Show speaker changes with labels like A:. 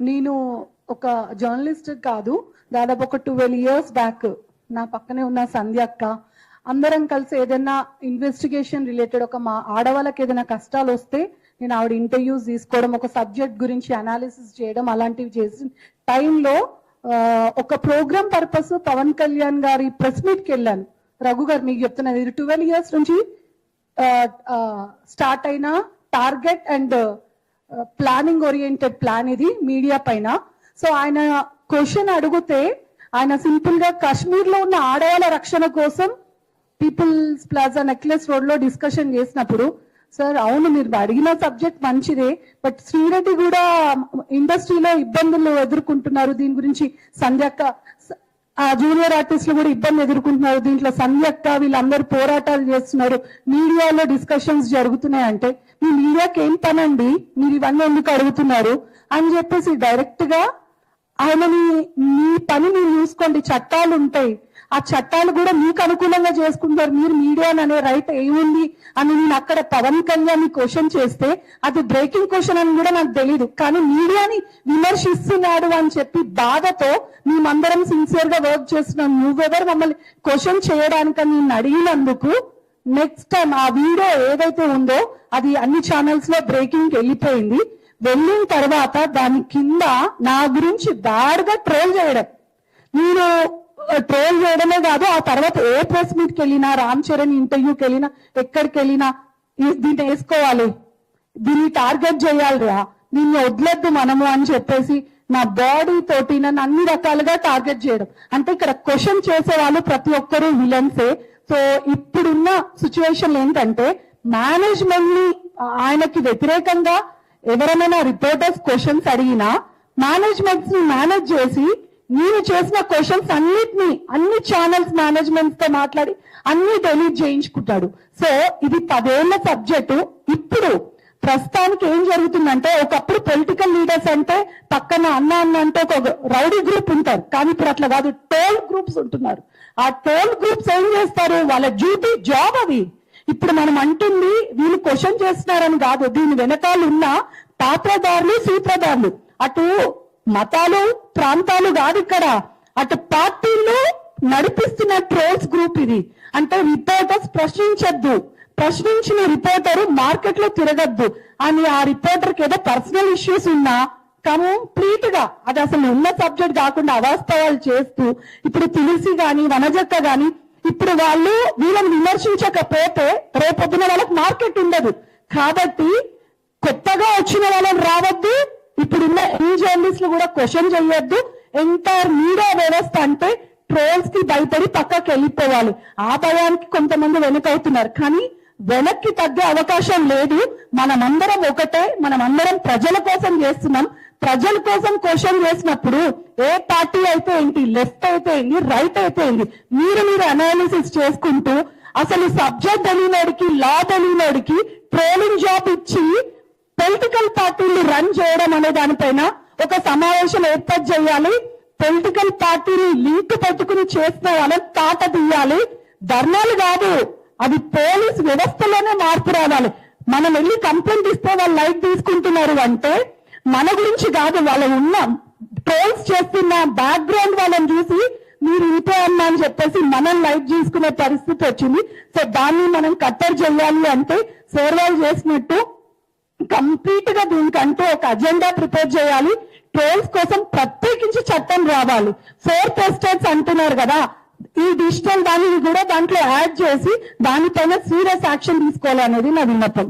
A: నేను ఒక జర్నలిస్ట్ కాదు, దాదాపు ఒక 12 years బ్యాక్ నా పక్కనే ఉన్న సంధ్య అక్క అందరం కలిసి ఏదైనా ఇన్వెస్టిగేషన్ రిలేటెడ్ ఒక మా ఆడవాళ్ళకి ఏదైనా కష్టాలు వస్తే నేను ఆవిడ ఇంటర్వ్యూస్ తీసుకోవడం, ఒక సబ్జెక్ట్ గురించి అనాలిసిస్ చేయడం, అలాంటివి చేసిన టైంలో ఒక ప్రోగ్రామ్ పర్పస్ పవన్ కళ్యాణ్ గారి ప్రెస్ మీట్కి వెళ్ళాను. రఘు గారు మీకు చెప్తున్నది, ఇది 12 years నుంచి స్టార్ట్ అయిన target and planning oriented plan ఇది మీడియా పైన. సో ఆయన క్వశ్చన్ అడిగితే ఆయన సింపుల్ గా కాశ్మీర్ లో ఉన్న ఆడవాళ్ళ రక్షణ కోసం పీపుల్స్ ప్లాజా నెక్లెస్ రోడ్ లో డిస్కషన్ చేసినప్పుడు, సార్ అవును మీరు అడిగిన సబ్జెక్ట్ మంచిదే, బట్ శ్రీరెడ్డి కూడా ఇండస్ట్రీలో ఇబ్బందులు ఎదుర్కొంటున్నారు, దీని గురించి సంధ్యక్క జూనియర్ ఆర్టిస్టులు కూడా ఇబ్బంది ఎదుర్కొంటున్నారు, దీంట్లో సంధ్యక్క వీళ్ళందరూ పోరాటాలు చేస్తున్నారు, మీడియాలో డిస్కషన్స్ జరుగుతున్నాయి అంటే మీ మీడియాకి ఏం పనండి, మీరు ఇవన్నీ ఎందుకు అడుగుతున్నారు అని చెప్పేసి డైరెక్ట్ గా ఆయనని మీ పని మీరు చూసుకోండి, చట్టాలు ఉంటాయి, ఆ చట్టాలు కూడా మీకు అనుకూలంగా చేసుకుంటారు, మీరు మీడియా అనే రైట్ ఏముంది అని నేను అక్కడ పవన్ కళ్యాణ్ క్వశ్చన్ చేస్తే అది బ్రేకింగ్ క్వశ్చన్ అని కూడా నాకు తెలియదు, కానీ మీడియాని విమర్శిస్తున్నాడు అని చెప్పి బాధతో మేమందరం సిన్సియర్ గా వర్క్ చేస్తున్నాం, నువ్వెవరు మమ్మల్ని క్వశ్చన్ చేయడానికని నేను అడిగినందుకు నెక్స్ట్ టైం ఆ వీడియో ఏదైతే ఉందో అది అన్ని ఛానల్స్ లో బ్రేకింగ్ వెళ్ళిపోయింది. వెళ్ళిన తర్వాత దాని కింద నా గురించి బ్యాడ్గా ట్రోల్ చేయడం, నేను ట్రోల్ చేయడమే కాదు ఆ తర్వాత ఏ ప్రెస్ మీట్కి వెళ్ళినా, రామ్ చరణ్ ఇంటర్వ్యూకి వెళ్ళినా, ఎక్కడికి వెళ్ళినా దీన్ని వేసుకోవాలి, దీన్ని టార్గెట్ చేయాలిరా, దీన్ని వదలొద్దు మనము అని చెప్పేసి నా బాడీ తోటి నన్ను అన్ని రకాలుగా టార్గెట్ చేయడం. అంటే ఇక్కడ క్వశ్చన్ చేసే వాళ్ళు ప్రతి ఒక్కరూ విలన్సే. సో ఇప్పుడున్న సిచ్యువేషన్ ఏంటంటే మేనేజ్మెంట్ ని ఆయనకి వ్యతిరేకంగా ఎవరైనా రిపోర్టర్స్ క్వశ్చన్స్ అడిగినా మేనేజ్మెంట్స్ ని మేనేజ్ చేసి నేను చేసిన క్వశ్చన్స్ అన్నిటినీ అన్ని ఛానల్స్ మేనేజ్మెంట్స్ తో మాట్లాడి అన్ని డెలీట్ చేయించుకుంటాడు. సో ఇది 10 ఏళ్ల సబ్జెక్టు. ఇప్పుడు ప్రస్తుతానికి ఏం జరుగుతుందంటే, ఒకప్పుడు పొలిటికల్ లీడర్స్ అంటే పక్కన అన్న అంటే ఒక రౌడీ గ్రూప్ ఉంటారు, కానీ ఇప్పుడు అట్లా కాదు, టోల్ గ్రూప్స్ ఉంటున్నారు. ఆ టోల్ గ్రూప్స్ ఏం చేస్తారు, వాళ్ళ డ్యూటీ జాబ్ అది. ఇప్పుడు మనం అంటుంది వీళ్ళు క్వశ్చన్ చేస్తున్నారని కాదు, దీని వెనకాల ఉన్న పాత్రదారులు సూత్రధారులు, అటు మతాలు ప్రాంతాలు కాదు ఇక్కడ, అటు పార్టీలు నడిపిస్తున్న ట్రోల్స్ గ్రూప్ ఇది. అంటే రిపోర్టర్స్ ప్రశ్నించద్దు, ప్రశ్నించిన రిపోర్టర్ మార్కెట్ లో తిరగద్దు అని ఆ రిపోర్టర్ కి ఏదో పర్సనల్ ఇష్యూస్ ఉన్నా కంప్లీట్ గా అది అసలు ఉన్న సబ్జెక్ట్ కాకుండా అవాస్తవాలు చేస్తూ, ఇప్పుడు తులసి గాని వనజక్క గాని ఇప్పుడు వాళ్ళు వీళ్ళని విమర్శించకపోతే రేపొద్దున వాళ్ళకి మార్కెట్ ఉండదు. కాబట్టి కొత్తగా వచ్చిన వాళ్ళని రావద్దు, ఇప్పుడున్న జర్నలిస్టులు కూడా క్వశ్చన్ చేయొద్దు. ఎంటైర్ మీడియా వ్యవస్థ అంటే ట్రోల్స్ కి భయపడి పక్కకి వెళ్ళిపోవాలి. ఆ భయానికి కొంతమంది వెనకవుతున్నారు, కానీ వెనక్కి తగ్గే అవకాశం లేదు. మనమందరం ఒకటే, మనమందరం ప్రజల కోసం చేస్తున్నాం. ప్రజల కోసం క్వశ్చన్ చేసినప్పుడు ఏ పార్టీ అయితే ఏంటి, లెఫ్ట్ అయితే ఏంటి, రైట్ అయితే ఏంటి, మీరు అనాలిసిస్ చేసుకుంటూ అసలు సబ్జెక్ట్ తెలియనోడికి, లా తెలియనోడికి ట్రోలింగ్ జాబ్ ఇచ్చి పొలిటికల్ పార్టీలు రన్ చేయడం అనే దానిపైన ఒక సమావేశం ఏర్పాటు చేయాలి. పొలిటికల్ పార్టీని లింక్ పెట్టుకుని చేసిన వాళ్ళని తాట తీయాలి. ధర్నాలు కాదు, అది పోలీస్ వ్యవస్థలోనే మార్పు రావాలి. మనం వెళ్ళి కంప్లైంట్ ఇస్తే వాళ్ళు లైట్ తీసుకుంటున్నారు అంటే మన గురించి కాదు, వాళ్ళ ఉన్న ట్రోల్స్ చేస్తున్న బ్యాక్గ్రౌండ్ వాళ్ళని చూసి మీరు ఇంతే అన్నా అని చెప్పేసి మనం లైట్ తీసుకునే పరిస్థితి వచ్చింది. సో దాన్ని మనం కట్టడి చేయాలి అంటే సేర్వాలు చేసినట్టు కంప్లీట్ గా దీనికంటూ ఒక అజెండా ప్రిపేర్ చేయాలి. ట్రోల్స్ కోసం ప్రత్యేకించి చట్టం రావాలి. 4th ఎస్టేట్స్ అంటున్నారు కదా, ఈ డిజిటల్ దానిని కూడా దాంట్లో యాడ్ చేసి దానిపైన సీరియస్ యాక్షన్ తీసుకోవాలనేది నా విన్నపం.